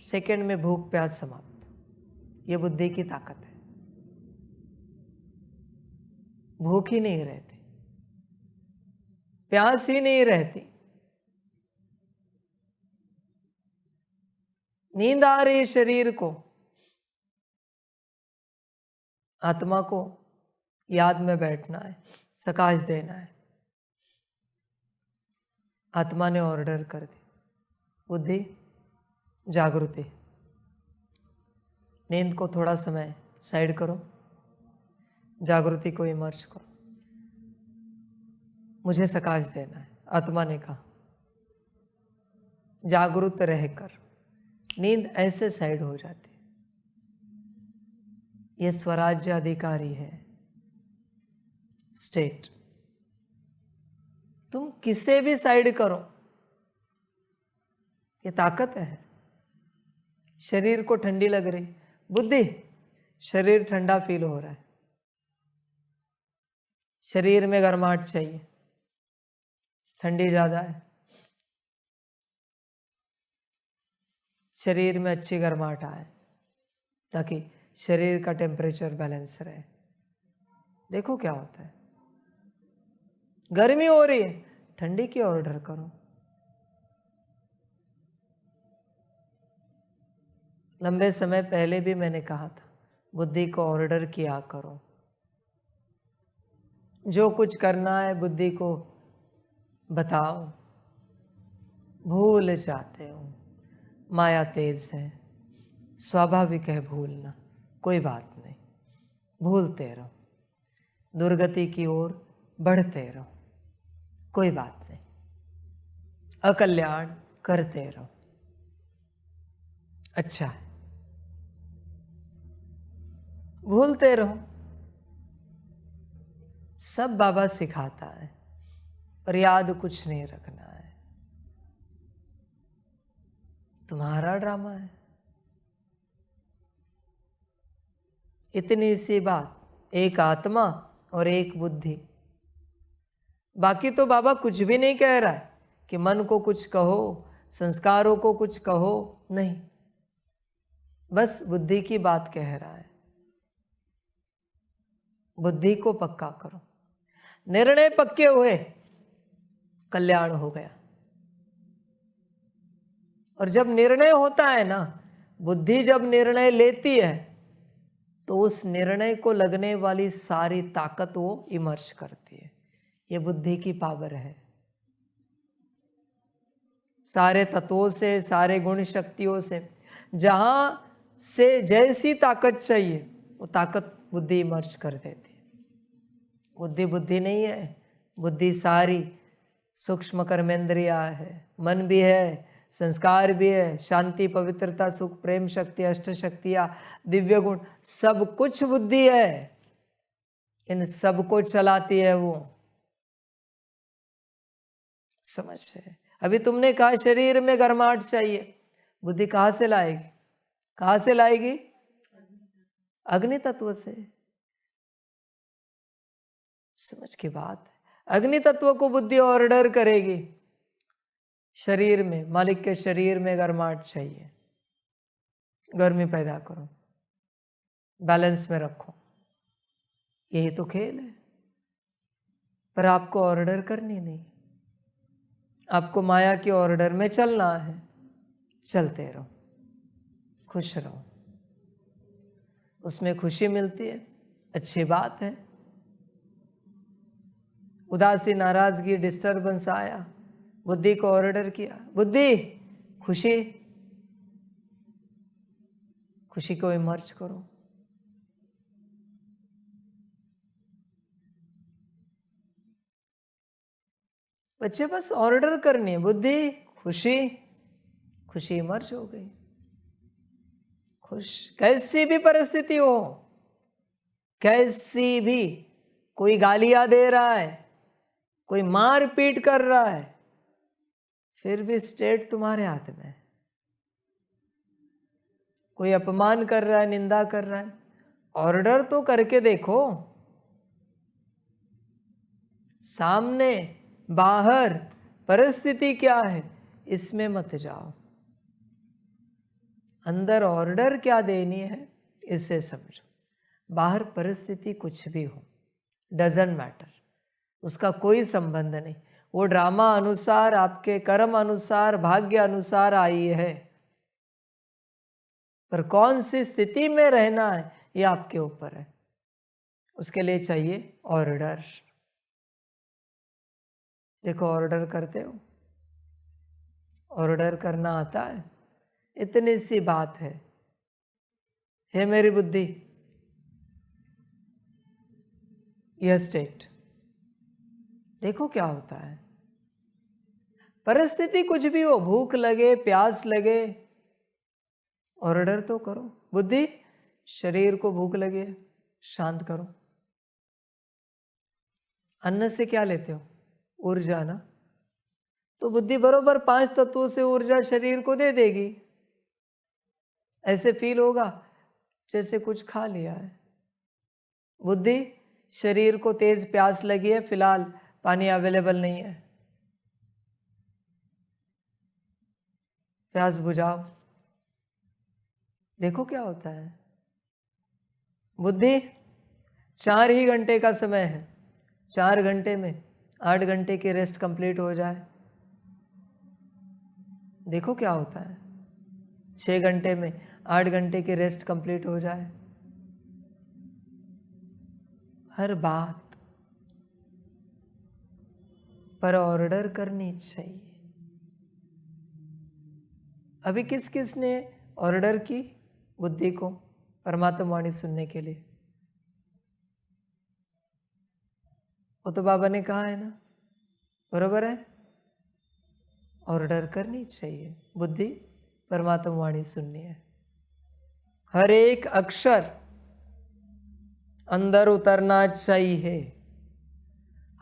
सेकंड में भूख प्यास समाप्त। ये बुद्धि की ताकत है। भूख ही नहीं रहती, प्यास ही नहीं रहती, नींद आ रही शरीर को, आत्मा को याद में बैठना है, सकाश देना है। आत्मा ने ऑर्डर कर दी, बुद्धि जागृति, नींद को थोड़ा समय साइड करो, जागृति को इमर्ज करो, मुझे सकाश देना है। आत्मा ने कहा जागृत रहकर नींद ऐसे साइड हो जाती। ये स्वराज्य अधिकारी है स्टेट। तुम किसे भी साइड करो, ये ताकत है। शरीर को ठंडी लग रही, बुद्धि शरीर ठंडा फील हो रहा है, शरीर में गर्माहट चाहिए, ठंडी ज्यादा है, शरीर में अच्छी गर्माहट आए ताकि शरीर का टेम्परेचर बैलेंस रहे। देखो क्या होता है, गर्मी हो रही है, ठंडी की ऑर्डर करो। लंबे समय पहले भी मैंने कहा था, बुद्धि को ऑर्डर किया करो। जो कुछ करना है बुद्धि को बताओ, भूल जाते हो, माया तेज है, स्वाभाविक है भूलना, कोई बात नहीं, भूलते रहो, दुर्गति की ओर बढ़ते रहो, कोई बात नहीं, अकल्याण करते रहो, अच्छा है, भूलते रहो। सब बाबा सिखाता है, पर याद कुछ नहीं रखना है, तुम्हारा ड्रामा है। इतनी सी बात, एक आत्मा और एक बुद्धि। बाकी तो बाबा कुछ भी नहीं कह रहा है कि मन को कुछ कहो, संस्कारों को कुछ कहो, नहीं, बस बुद्धि की बात कह रहा है। बुद्धि को पक्का करो, निर्णय पक्के हुए, कल्याण हो गया। और जब निर्णय होता है ना, बुद्धि जब निर्णय लेती है तो उस निर्णय को लगने वाली सारी ताकत वो इमर्ज करती है। ये बुद्धि की पावर है। सारे तत्वों से, सारे गुण शक्तियों से, जहाँ से जैसी ताकत चाहिए वो ताकत बुद्धि मर्ज कर देती है। बुद्धि बुद्धि नहीं है, बुद्धि सारी सूक्ष्म कर्मेंद्रिया है, मन भी है, संस्कार भी है, शांति, पवित्रता, सुख, प्रेम शक्ति, अष्ट शक्तियाँ, दिव्य गुण, सब कुछ बुद्धि है। इन सब को चलाती है वो। समझ है? अभी तुमने कहा शरीर में गर्माहट चाहिए, बुद्धि कहाँ से लाएगी? कहाँ से लाएगी? अग्नि तत्व से। समझ की बात है। अग्नि तत्व को बुद्धि ऑर्डर करेगी। शरीर में, मालिक के शरीर में गर्माहट चाहिए, गर्मी पैदा करो, बैलेंस में रखो। यही तो खेल है। पर आपको ऑर्डर करनी नहीं, आपको माया के ऑर्डर में चलना है। चलते रहो, खुश रहो, उसमें खुशी मिलती है, अच्छी बात है। उदासी, नाराजगी, डिस्टर्बेंस आया, बुद्धि को ऑर्डर किया, बुद्धि खुशी, खुशी को इमर्ज करो। बच्चे बस ऑर्डर करनी है, बुद्धि खुशी, खुशी इमर्ज हो गई, खुश। कैसी भी परिस्थिति हो, कैसी भी, कोई गालियां दे रहा है, कोई मार पीट कर रहा है, फिर भी स्टेट तुम्हारे हाथ में है। कोई अपमान कर रहा है, निंदा कर रहा है, ऑर्डर तो करके देखो। सामने बाहर परिस्थिति क्या है इसमें मत जाओ, अंदर ऑर्डर क्या देनी है इसे समझो। बाहर परिस्थिति कुछ भी हो, डजंट मैटर, उसका कोई संबंध नहीं। वो ड्रामा अनुसार, आपके कर्म अनुसार, भाग्य अनुसार आई है, पर कौन सी स्थिति में रहना है ये आपके ऊपर है। उसके लिए चाहिए ऑर्डर। देखो ऑर्डर करते हो, ऑर्डर करना आता है, इतनी सी बात है। हे मेरी बुद्धि, यह स्टेट, देखो क्या होता है। परिस्थिति कुछ भी हो, भूख लगे, प्यास लगे, ऑर्डर तो करो। बुद्धि, शरीर को भूख लगे, शांत करो। अन्न से क्या लेते हो? ऊर्जा ना। तो बुद्धि बरोबर 5 तत्वों से ऊर्जा शरीर को दे देगी। ऐसे फील होगा जैसे कुछ खा लिया है। बुद्धि, शरीर को तेज प्यास लगी है, फिलहाल पानी अवेलेबल नहीं है, प्यास बुझाओ, देखो क्या होता है। बुद्धि, 4 ही घंटे का समय है, 4 घंटे में 8 घंटे की रेस्ट कंप्लीट हो जाए, देखो क्या होता है। 6 घंटे में 8 घंटे की रेस्ट कंप्लीट हो जाए। हर बात पर ऑर्डर करनी चाहिए। अभी किस किस ने ऑर्डर की बुद्धि को परमात्मा वाणी सुनने के लिए? वो तो बाबा ने कहा है ना, बरोबर है। ऑर्डर करनी चाहिए, बुद्धि परमात्मा वाणी सुननी है। हर एक अक्षर अंदर उतरना चाहिए,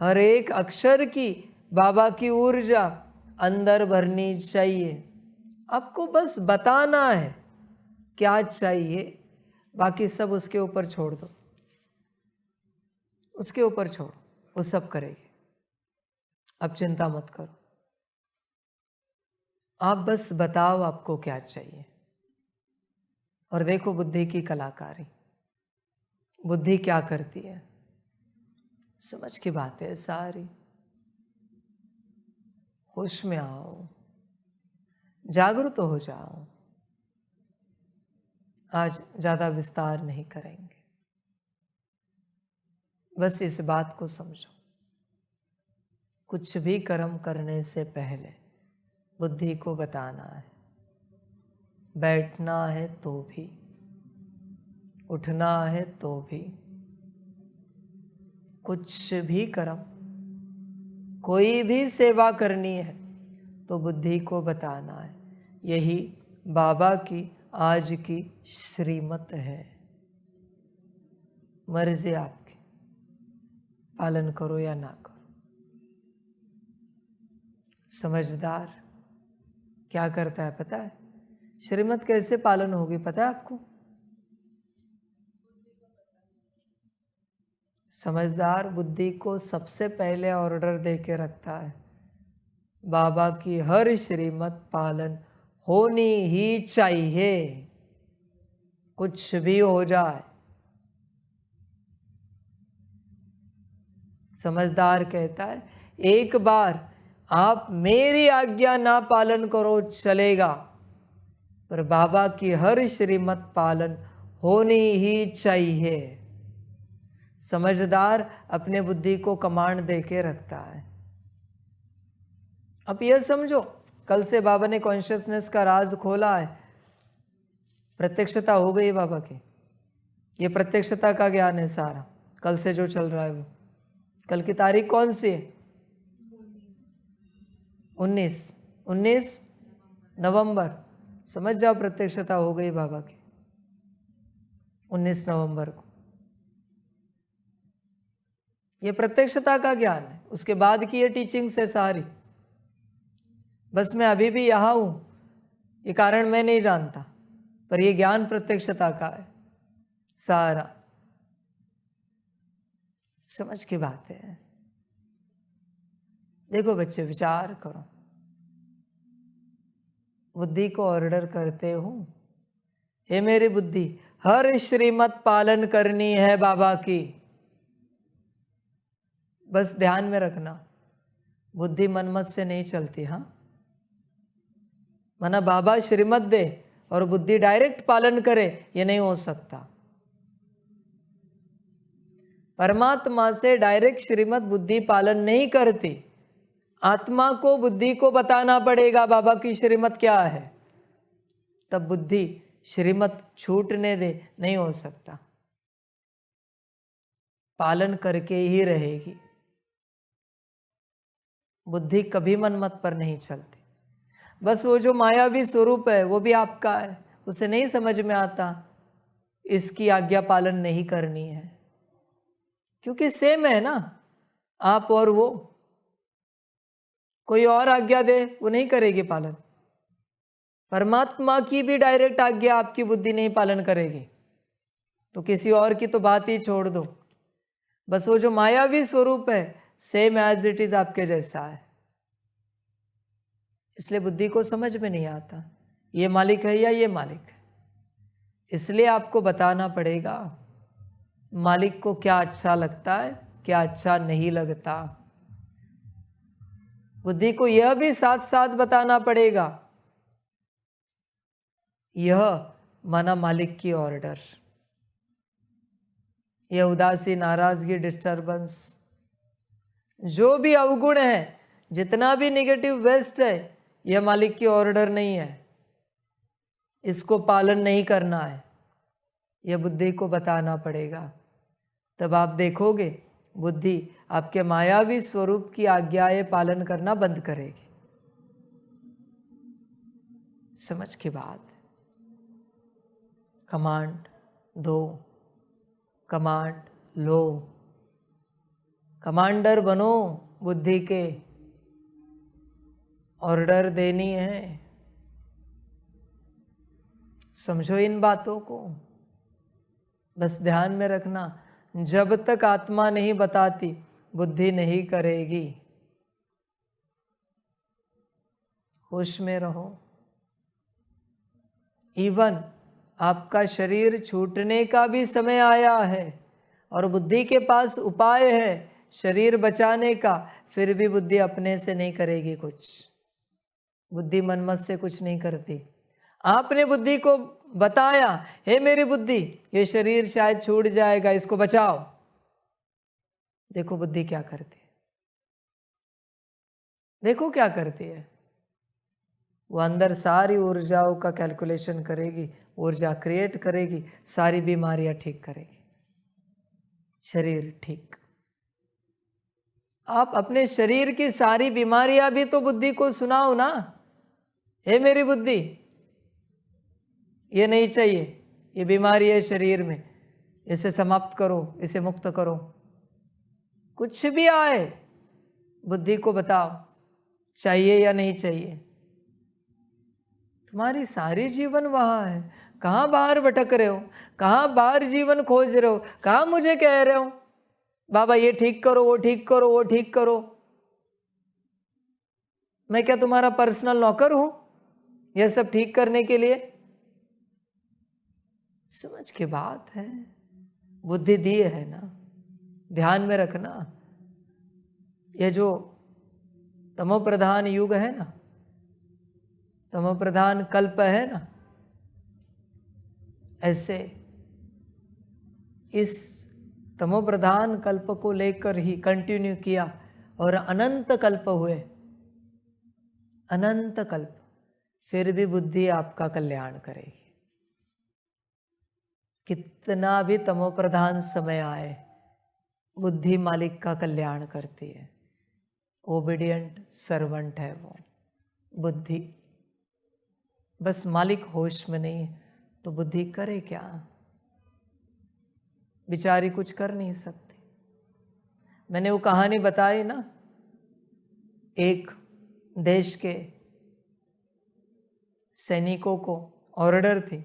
हर एक अक्षर की बाबा की ऊर्जा अंदर भरनी चाहिए। आपको बस बताना है क्या चाहिए, बाकी सब उसके ऊपर छोड़ दो, उसके ऊपर छोड़ो, वो सब करेगी। अब चिंता मत करो, आप बस बताओ आपको क्या चाहिए। और देखो बुद्धि की कलाकारी, बुद्धि क्या करती है, समझ की बात है सारी। होश में आओ, जागरूक हो जाओ। आज ज्यादा विस्तार नहीं करेंगे, बस इस बात को समझो, कुछ भी कर्म करने से पहले बुद्धि को बताना है। बैठना है तो भी, उठना है तो भी, कुछ भी कर्म, कोई भी सेवा करनी है तो बुद्धि को बताना है। यही बाबा की आज की श्रीमत है। मर्जी आपकी, पालन करो या ना करो। समझदार क्या करता है पता है? श्रीमत कैसे पालन होगी पता है आपको? समझदार बुद्धि को सबसे पहले ऑर्डर दे के रखता है, बाबा की हर श्रीमत पालन होनी ही चाहिए, कुछ भी हो जाए। समझदार कहता है, एक बार आप मेरी आज्ञा ना पालन करो चलेगा, पर बाबा की हर श्रीमत पालन होनी ही चाहिए। समझदार अपने बुद्धि को कमांड दे के रखता है। अब यह समझो, कल से बाबा ने कॉन्शियसनेस का राज खोला है, प्रत्यक्षता हो गई बाबा की। ये प्रत्यक्षता का ज्ञान है सारा, कल से जो चल रहा है वो। कल की तारीख कौन सी है? 19 नवंबर। समझ जाओ प्रत्यक्षता हो गई बाबा की 19 नवंबर को। ये प्रत्यक्षता का ज्ञान है, उसके बाद की ये टीचिंग्स है सारी। बस मैं अभी भी यहाँ हूं, ये कारण मैं नहीं जानता, पर ये ज्ञान प्रत्यक्षता का है सारा। समझ की बात है। देखो बच्चे, विचार करो, बुद्धि को ऑर्डर करते हो, हे मेरी बुद्धि हर श्रीमत पालन करनी है बाबा की। बस ध्यान में रखना, बुद्धि मनमत से नहीं चलती। हाँ, माना बाबा श्रीमत दे और बुद्धि डायरेक्ट पालन करे, ये नहीं हो सकता। परमात्मा से डायरेक्ट श्रीमत बुद्धि पालन नहीं करती। आत्मा को बुद्धि को बताना पड़ेगा बाबा की श्रीमत क्या है, तब बुद्धि श्रीमत छूटने दे, नहीं हो सकता। पालन करके ही रहेगी। बुद्धि कभी मनमत पर नहीं चलती। बस वो जो मायावी स्वरूप है वो भी आपका है, उसे नहीं समझ में आता इसकी आज्ञा पालन नहीं करनी है, क्योंकि सेम है ना आप और वो। कोई और आज्ञा दे वो नहीं करेगी पालन। परमात्मा की भी डायरेक्ट आज्ञा आपकी बुद्धि नहीं पालन करेगी, तो किसी और की तो बात ही छोड़ दो। बस वो जो मायावी स्वरूप है सेम एज इट इज आपके जैसा है, इसलिए बुद्धि को समझ में नहीं आता ये मालिक है या ये मालिक है। इसलिए आपको बताना पड़ेगा मालिक को क्या अच्छा लगता है, क्या अच्छा नहीं लगता। बुद्धि को यह भी साथ साथ बताना पड़ेगा, यह माना मालिक की ऑर्डर। यह उदासी, नाराजगी, डिस्टर्बेंस, जो भी अवगुण है, जितना भी नेगेटिव वेस्ट है, यह मालिक की ऑर्डर नहीं है, इसको पालन नहीं करना है, यह बुद्धि को बताना पड़ेगा। तब आप देखोगे बुद्धि आपके मायावी स्वरूप की आज्ञाएं पालन करना बंद करेगी। समझ की बात। कमांड दो, कमांड लो, कमांडर बनो बुद्धि के, ऑर्डर देनी है। समझो इन बातों को, बस ध्यान में रखना, जब तक आत्मा नहीं बताती बुद्धि नहीं करेगी। होश में रहो। इवन आपका शरीर छूटने का भी समय आया है और बुद्धि के पास उपाय है शरीर बचाने का, फिर भी बुद्धि अपने से नहीं करेगी कुछ। बुद्धि मनमत से कुछ नहीं करती। आपने बुद्धि को बताया, हे मेरी बुद्धि ये शरीर शायद छूट जाएगा, इसको बचाओ। देखो बुद्धि क्या करती है, देखो क्या करती है। वो अंदर सारी ऊर्जाओं का कैलकुलेशन करेगी, ऊर्जा क्रिएट करेगी, सारी बीमारियां ठीक करेगी, शरीर ठीक। आप अपने शरीर की सारी बीमारियां भी तो बुद्धि को सुनाओ ना, हे मेरी बुद्धि ये नहीं चाहिए, ये बीमारी है शरीर में, इसे समाप्त करो, इसे मुक्त करो। कुछ भी आए बुद्धि को बताओ चाहिए या नहीं चाहिए। तुम्हारी सारी जीवन वहां है, कहाँ बाहर भटक रहे हो, कहाँ बाहर जीवन खोज रहे हो, कहाँ मुझे कह रहे हो बाबा ये ठीक करो, वो ठीक करो, वो ठीक करो। मैं क्या तुम्हारा पर्सनल नौकर हूं यह सब ठीक करने के लिए? समझ के बात है, बुद्धि दी है ना, ध्यान में रखना। ये जो तमो प्रधान युग है ना, तमो प्रधान कल्प है ना, ऐसे इस तमो प्रधान कल्प को लेकर ही कंटिन्यू किया और अनंत कल्प हुए, अनंत कल्प, फिर भी बुद्धि आपका कल्याण करेगी। कितना भी तमो प्रधान समय आए, बुद्धि मालिक का कल्याण करती है। ओबीडियंट सर्वेंट है वो बुद्धि। बस मालिक होश में नहीं है तो बुद्धि करे क्या? बिचारी कुछ कर नहीं सकती। मैंने वो कहानी बताई ना, एक देश के सैनिकों को ऑर्डर थी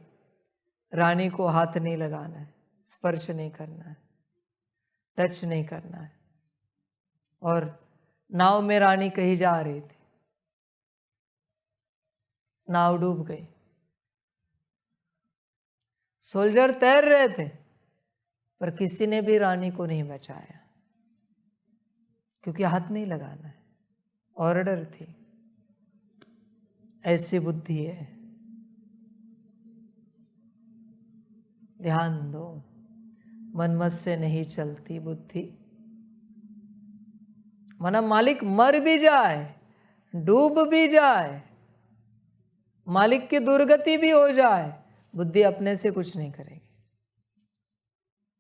रानी को हाथ नहीं लगाना है, स्पर्श नहीं करना है, टच नहीं करना है, और नाव में रानी कहीं जा रही थी, नाव डूब गई, सोल्जर तैर रहे थे पर किसी ने भी रानी को नहीं बचाया क्योंकि हाथ नहीं लगाना है, ऑर्डर थी। ऐसी बुद्धि है, ध्यान दो, मनमत से नहीं चलती बुद्धि। मना मालिक मर भी जाए, डूब भी जाए, मालिक की दुर्गति भी हो जाए, बुद्धि अपने से कुछ नहीं करेगी।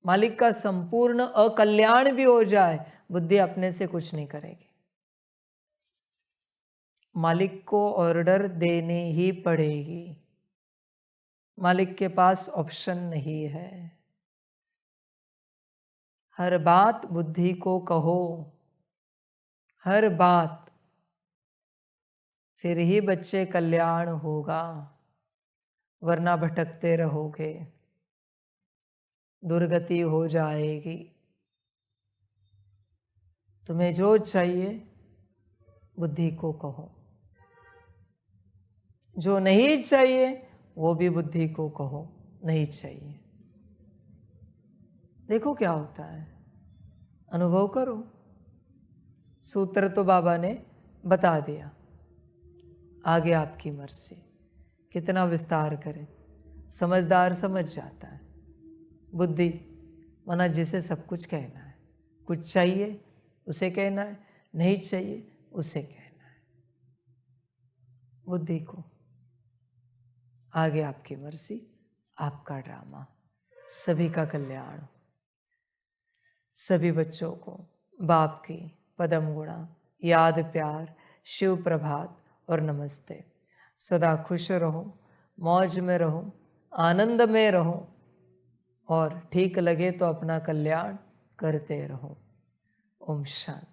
मालिक का संपूर्ण अकल्याण भी हो जाए, बुद्धि अपने से कुछ नहीं करेगी। मालिक को ऑर्डर देनी ही पड़ेगी, मालिक के पास ऑप्शन नहीं है। हर बात बुद्धि को कहो, हर बात, फिर ही बच्चे कल्याण होगा, वरना भटकते रहोगे, दुर्गति हो जाएगी। तुम्हें जो चाहिए बुद्धि को कहो, जो नहीं चाहिए वो भी बुद्धि को कहो नहीं चाहिए। देखो क्या होता है, अनुभव करो। सूत्र तो बाबा ने बता दिया, आगे आपकी मर्जी, कितना विस्तार करें। समझदार समझ जाता है, बुद्धि मना जिसे सब कुछ कहना है, कुछ चाहिए उसे कहना है, नहीं चाहिए उसे कहना है। बुद्धि को आगे आपकी मर्जी, आपका ड्रामा, सभी का कल्याण। सभी बच्चों को बाप की पदम गुणा, याद, प्यार, शिव प्रभात और नमस्ते। सदा खुश रहो, मौज में रहो, आनंद में रहो और ठीक लगे तो अपना कल्याण करते रहो। ओम शांति।